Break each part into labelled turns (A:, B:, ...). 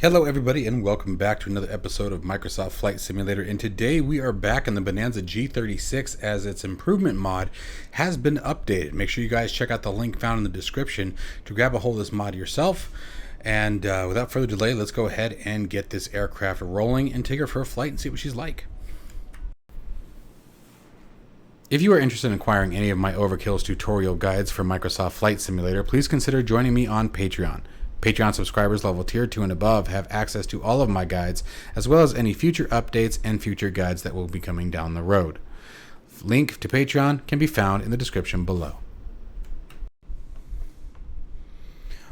A: Hello everybody and welcome back to another episode of Microsoft Flight Simulator, and today we are back in the Bonanza G36 as its improvement mod has been updated. Make sure you guys check out the link found in the description to grab a hold of this mod yourself. And without further delay, let's go ahead and get this aircraft rolling and take her for a flight and see what she's like. If you are interested in acquiring any of my Overkills tutorial guides for Microsoft Flight Simulator, please consider joining me on Patreon. Patreon subscribers level tier 2 and above have access to all of my guides, as well as any future updates and future guides that will be coming down the road. Link to Patreon can be found in the description below.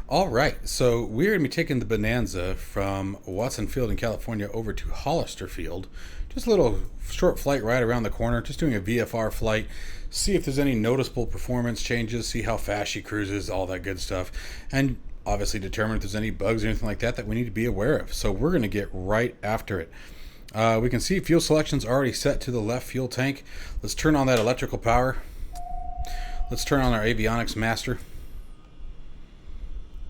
A: Alright, so we're going to be taking the Bonanza from Watson Field in California over to Hollister Field. Just a little short flight right around the corner, just doing a VFR flight, see if there's any noticeable performance changes, see how fast she cruises, all that good stuff, and obviously determine if there's any bugs or anything like that that we need to be aware of. So we're going to get right after it. We can see fuel selection's already set to the left fuel tank. Let's turn on that electrical power. Let's turn on our avionics master.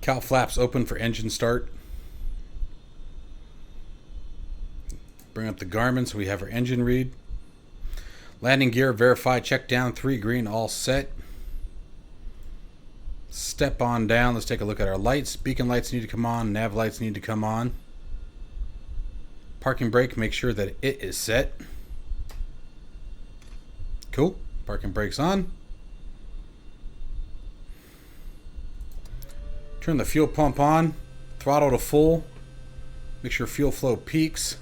A: Cowl flaps open for engine start. Bring up the Garmin so we have our engine read. Landing gear verify, check down 3 green, all set. Step on down. Let's take a look at our lights. Beacon lights need to come on. Nav lights need to come on. Parking brake, make sure that it is set. Cool. Parking brake's on. Turn the fuel pump on. Throttle to full. Make sure fuel flow peaks.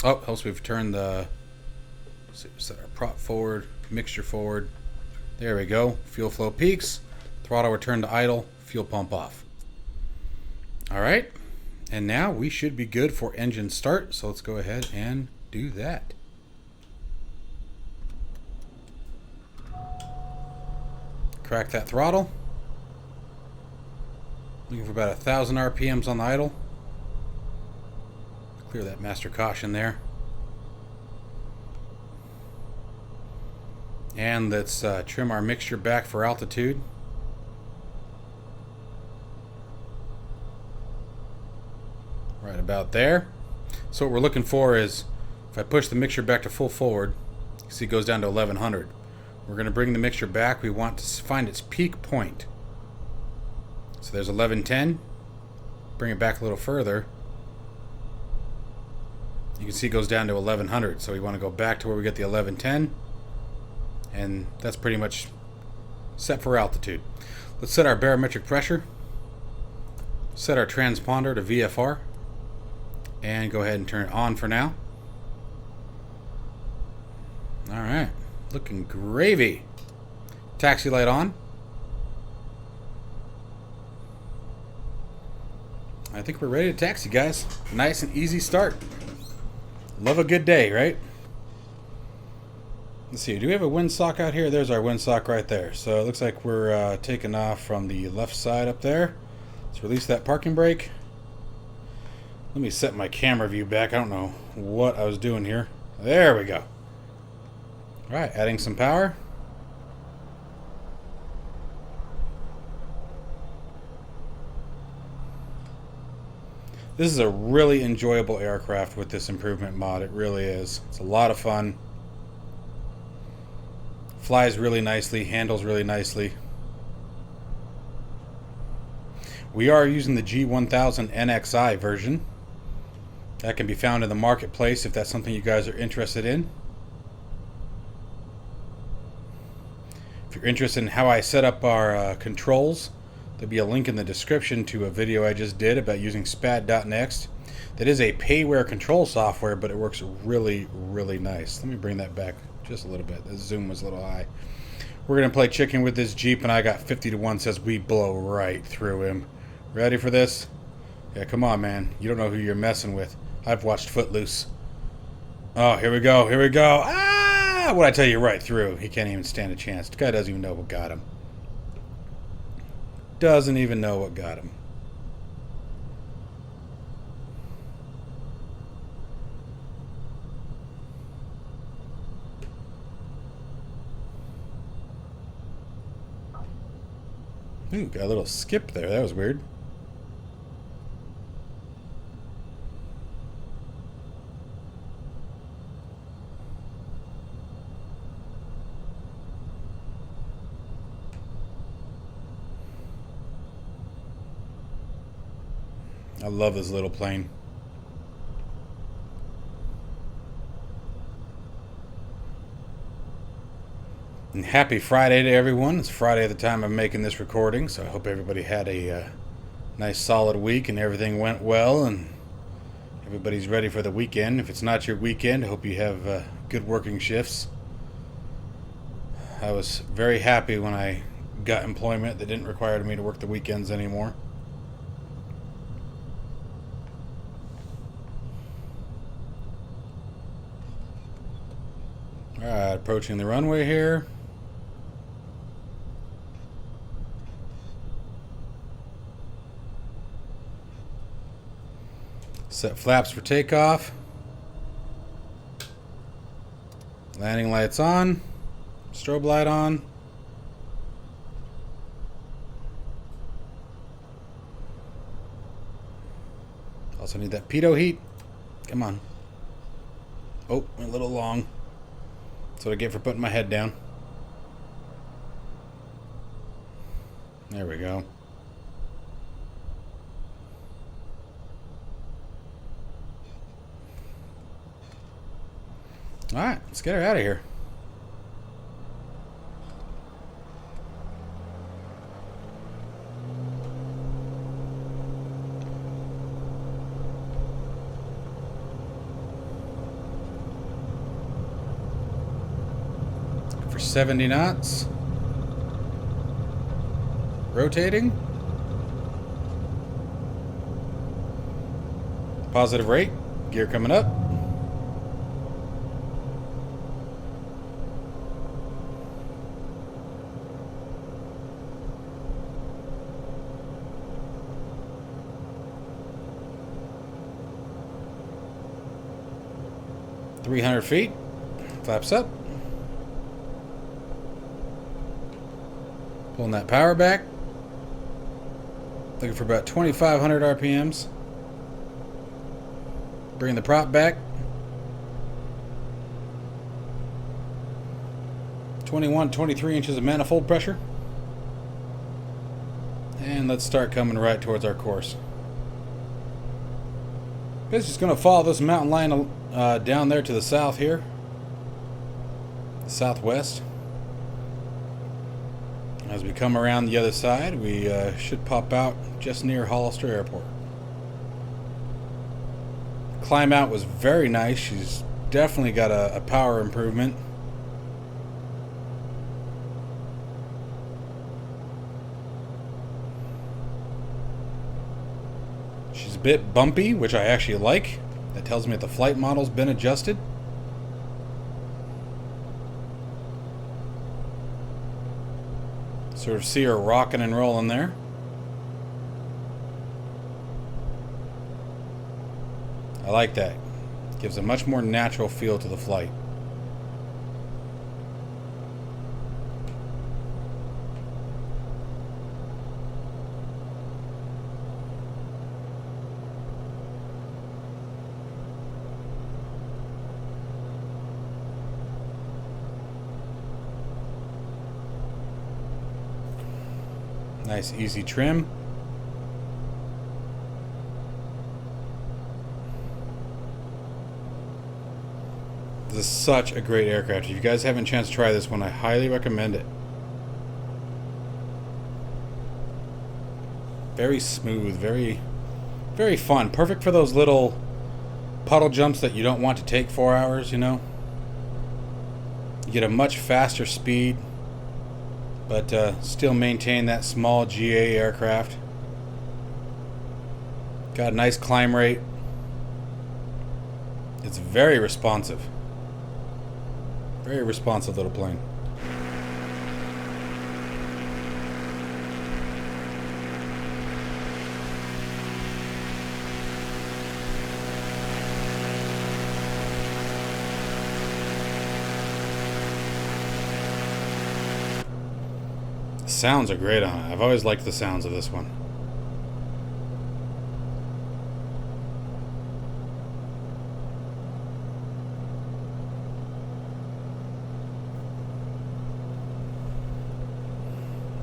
A: Oh, helps we've turned the, set our prop forward, mixture forward. There we go. Fuel flow peaks. Throttle return to idle. Fuel pump off. Alright. And now we should be good for engine start. So let's go ahead and do that. Crack that throttle. Looking for about 1,000 RPMs on the idle. Clear that master caution there. And let's trim our mixture back for altitude. Right about there. So what we're looking for is, if I push the mixture back to full forward, you see it goes down to 1100. We're going to bring the mixture back. We want to find its peak point. So there's 1110. Bring it back a little further. You can see it goes down to 1100. So we want to go back to where we get the 1110. And that's pretty much set for altitude. Let's set our barometric pressure. Set our transponder to VFR. And go ahead and turn it on for now. Alright. Looking gravy. Taxi light on. I think we're ready to taxi, guys. Nice and easy start. Love a good day, right? Let's see, do we have a windsock out here? There's our windsock right there. So it looks like we're taking off from the left side up there. Let's release that parking brake. Let me set my camera view back. I don't know what I was doing here. There we go. Alright, adding some power. This is a really enjoyable aircraft with this improvement mod. It really is. It's a lot of fun. Flies really nicely, handles really nicely. We are using the G1000 NXI version. That can be found in the marketplace if that's something you guys are interested in. If you're interested in how I set up our controls, there'll be a link in the description to a video I just did about using spad.next. That is a payware control software, but it works really, really nice. Let me bring that back just a little bit. The zoom was a little high. We're going to play chicken with this Jeep, and I got 50-1 says we blow right through him. Ready for this? Yeah, come on, man. You don't know who you're messing with. I've watched Footloose. Oh, here we go. Here we go. Ah! What'd I tell you? Right through. He can't even stand a chance. The guy doesn't even know what got him. Doesn't even know what got him. Ooh, got a little skip there. That was weird. I love this little plane. And happy Friday to everyone. It's Friday at the time I'm making this recording, so I hope everybody had a nice solid week and everything went well and everybody's ready for the weekend. If it's not your weekend, I hope you have good working shifts. I was very happy when I got employment that didn't require me to work the weekends anymore. Alright, approaching the runway here. Set flaps for takeoff. Landing lights on. Strobe light on. Also need that pitot heat. Come on. Oh, a little long. That's what I get for putting my head down. There we go. Alright, let's get her out of here. For 70 knots. Rotating. Positive rate. Gear coming up. .300 feet. Flaps up. Pulling that power back. Looking for about 2,500 RPMs. Bring the prop back. 21, 23 inches of manifold pressure. And let's start coming right towards our course. It's just going to follow this mountain line down there to the south here. Southwest. As we come around the other side, we should pop out just near Hollister Airport. Climb out was very nice. She's definitely got a power improvement. She's a bit bumpy, which I actually like. That tells me that the flight model's been adjusted. Sort of see her rocking and rolling there. I like that. Gives a much more natural feel to the flight. Nice easy trim. This is such a great aircraft. If you guys haven't a chance to try this one, I highly recommend it. Very smooth, very fun. Perfect for those little puddle jumps that you don't want to take 4 hours, you know. You get a much faster speed, but still maintain that small GA aircraft. Got a nice climb rate. It's very responsive. Very responsive little plane. Sounds are great on it. I've always liked the sounds of this one.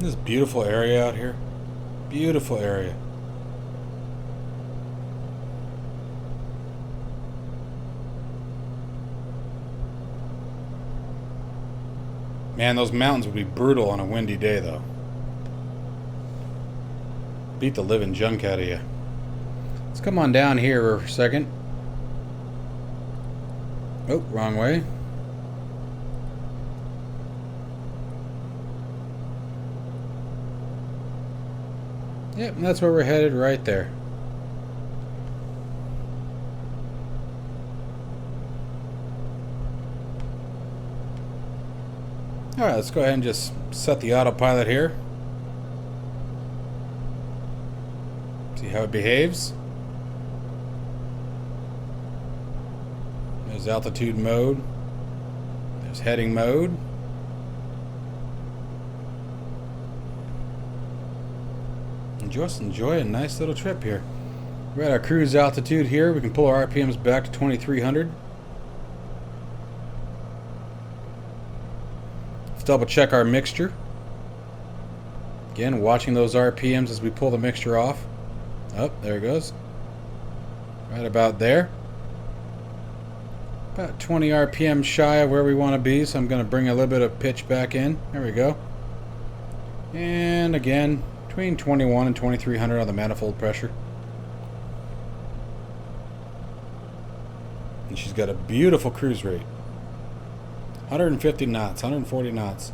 A: This beautiful area out here. Beautiful area. Man, those mountains would be brutal on a windy day, though. Beat the living junk out of you. Let's come on down here for a second. Oh, wrong way. Yep, and that's where we're headed, right there. Alright, let's go ahead and just set the autopilot here. See how it behaves. There's altitude mode. There's heading mode. And just enjoy a nice little trip here. We're at our cruise altitude here. We can pull our RPMs back to 2300. Let's double check our mixture. Again, watching those RPMs as we pull the mixture off. Oh, there it goes. Right about there. About 20 RPM shy of where we want to be, so I'm going to bring a little bit of pitch back in. There we go. And again, between 21 and 2300 on the manifold pressure. And she's got a beautiful cruise rate. 150 knots, 140 knots.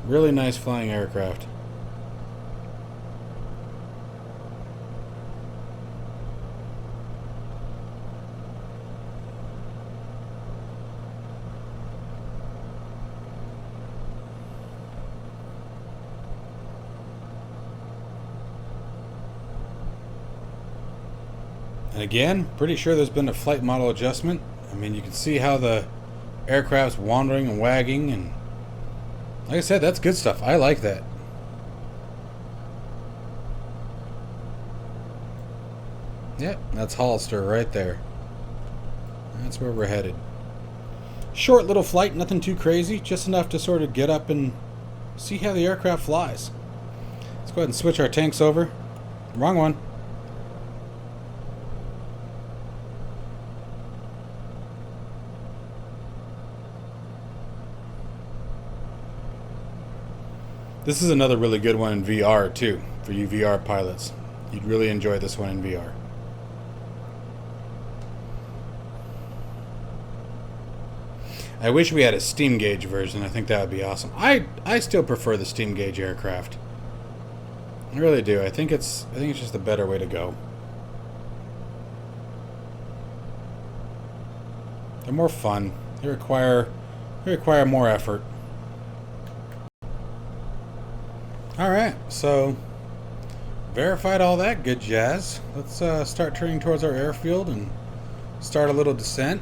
A: Really nice flying aircraft. And again, pretty sure there's been a flight model adjustment. I mean, you can see how the aircraft's wandering and wagging, and like I said, that's good stuff. I like that. Yep, that's Hollister right there. That's where we're headed. Short little flight, nothing too crazy, just enough to sort of get up and see how the aircraft flies. Let's go ahead and switch our tanks over. Wrong one. This is another really good one in VR too, for you VR pilots. You'd really enjoy this one in VR. I wish we had a steam gauge version. I think that would be awesome. I still prefer the steam gauge aircraft. I really do. I think it's just a better way to go. They're more fun. They require more effort. Alright, so verified all that good jazz. Let's start turning towards our airfield and start a little descent.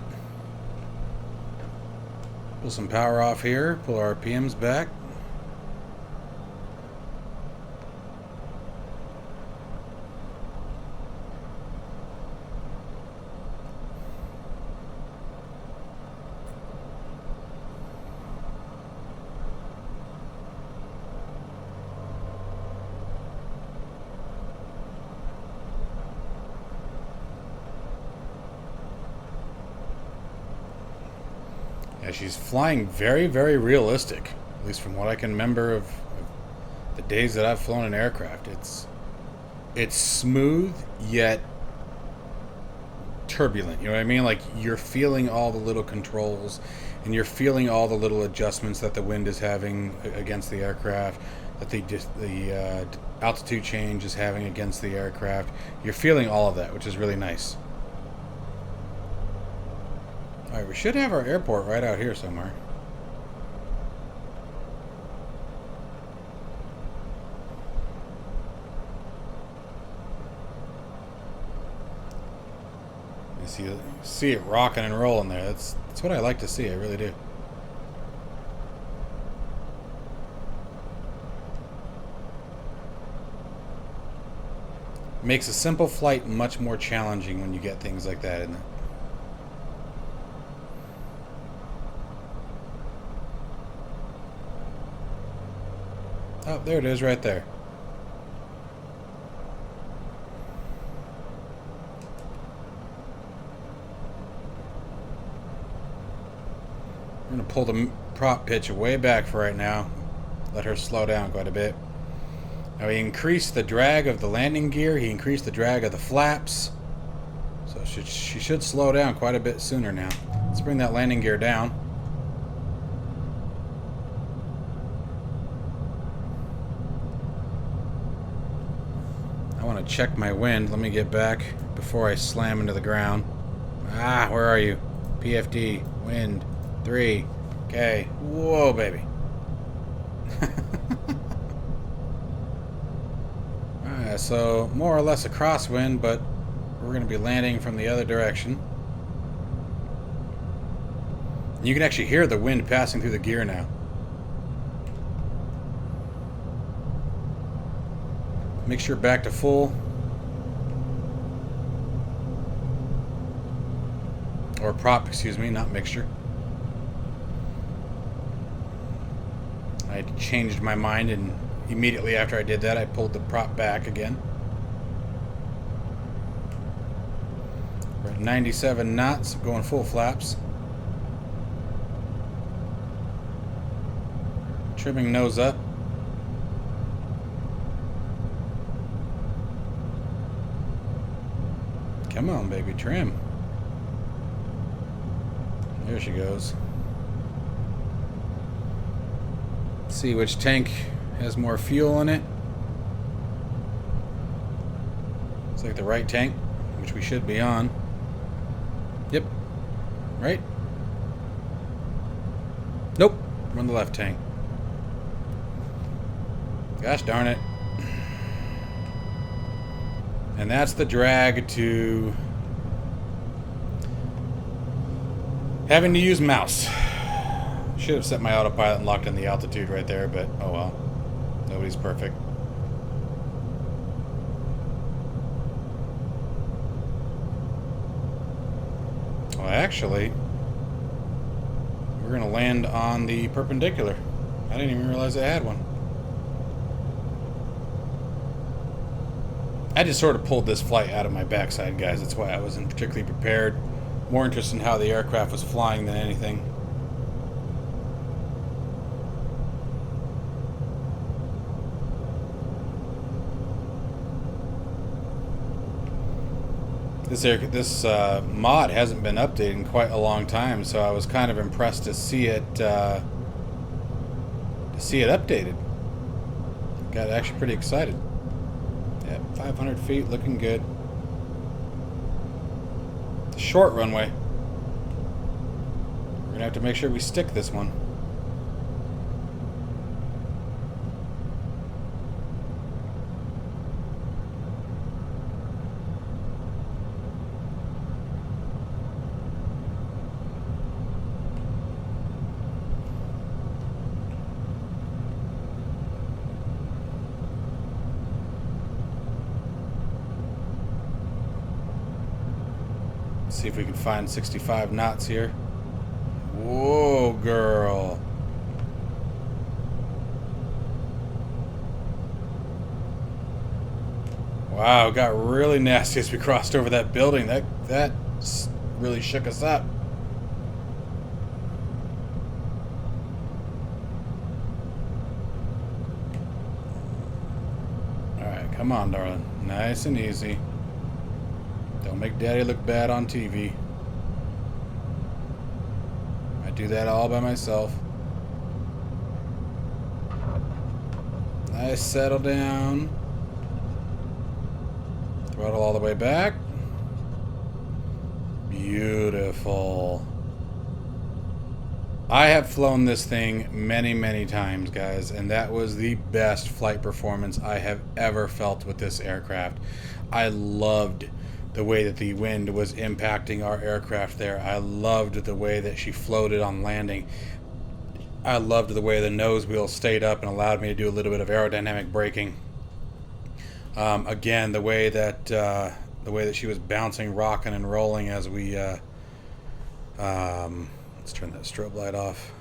A: Pull some power off here, pull our RPMs back. Yeah, she's flying very, very realistic, at least from what I can remember of the days that I've flown an aircraft. It's smooth yet turbulent. You know what I mean? Like, you're feeling all the little controls, and you're feeling all the little adjustments that the wind is having against the aircraft, that the altitude change is having against the aircraft. You're feeling all of that, which is really nice. Alright, we should have our airport right out here somewhere. You see it rocking and rolling there. That's what I like to see. I really do. Makes a simple flight much more challenging when you get things like that, isn't it? Oh, there it is right there. I'm going to pull the prop pitch way back for right now. Let her slow down quite a bit. Now he increased the drag of the landing gear. He increased the drag of the flaps. So she should slow down quite a bit sooner now. Let's bring that landing gear down. I want to check my wind. Let me get back before I slam into the ground. Ah, where are you? PFD, wind, 3. Okay. Whoa, baby. Alright, so more or less a crosswind, but we're going to be landing from the other direction. You can actually hear the wind passing through the gear now. Mixture back to full. Or prop, excuse me, not mixture. I changed my mind, and immediately after I did that, I pulled the prop back again. We're at 97 knots, going full flaps. Trimming nose up. Come on, baby, trim. There she goes. See which tank has more fuel in it. Looks like the right tank, which we should be on. Yep. Right? Nope. We're on the left tank. Gosh darn it. And that's the drag to having to use mouse. Should have set my autopilot and locked in the altitude right there, but oh well. Nobody's perfect. Well, actually, we're going to land on the perpendicular. I didn't even realize I had one. I just sort of pulled this flight out of my backside, guys. That's why I wasn't particularly prepared. More interested in how the aircraft was flying than anything. This mod hasn't been updated in quite a long time, so I was kind of impressed to see it updated. Got actually pretty excited. Yeah, 500 feet, looking good. Short runway. We're gonna have to make sure we stick this one. See if we can find 65 knots here. Whoa, girl. Wow, it got really nasty as we crossed over that building. That really shook us up. Alright, come on, darling. Nice and easy. Don't make Daddy look bad on TV. I do that all by myself. Nice, settle down. Throttle all the way back. Beautiful. I have flown this thing many, many times, guys, and that was the best flight performance I have ever felt with this aircraft. I loved the way that the wind was impacting our aircraft there. I loved the way that she floated on landing. I loved the way the nose wheel stayed up and allowed me to do a little bit of aerodynamic braking. Again, the way that she was bouncing, rocking, and rolling as we let's turn that strobe light off.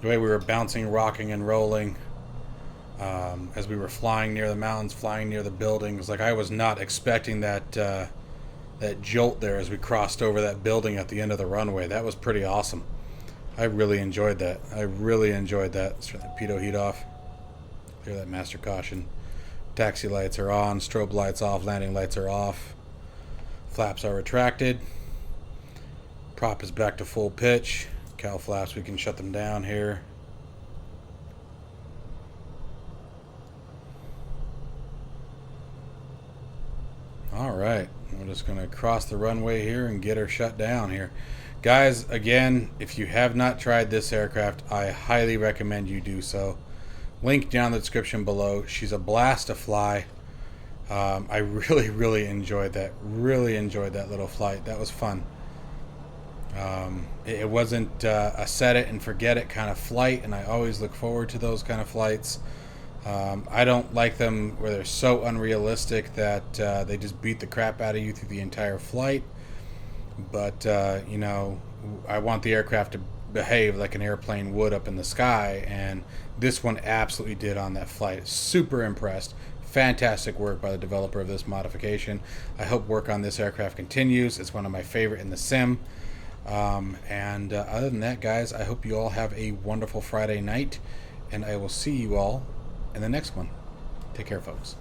A: The way we were bouncing, rocking, and rolling as we were flying near the mountains, flying near the buildings. Like, I was not expecting that jolt there as we crossed over that building at the end of the runway. That was pretty awesome. I really enjoyed that. I really enjoyed that. Let's turn the pitot heat off. Clear that master caution. Taxi lights are on. Strobe lights off. Landing lights are off. Flaps are retracted. Prop is back to full pitch. Cowl flaps, we can shut them down here. Alright, we're just going to cross the runway here and get her shut down here. Guys, again, if you have not tried this aircraft, I highly recommend you do so. Link down in the description below. She's a blast to fly. I really enjoyed that. Really enjoyed that little flight. That was fun. It wasn't a set it and forget it kind of flight, and I always look forward to those kind of flights. I don't like them where they're so unrealistic that they just beat the crap out of you through the entire flight. But you know, I want the aircraft to behave like an airplane would up in the sky, and this one absolutely did on that flight. Super impressed. Fantastic work by the developer of this modification. I hope work on this aircraft continues. It's one of my favorite in the sim. Other than that, guys, I hope you all have a wonderful Friday night, and I will see you all in the next one. Take care, folks.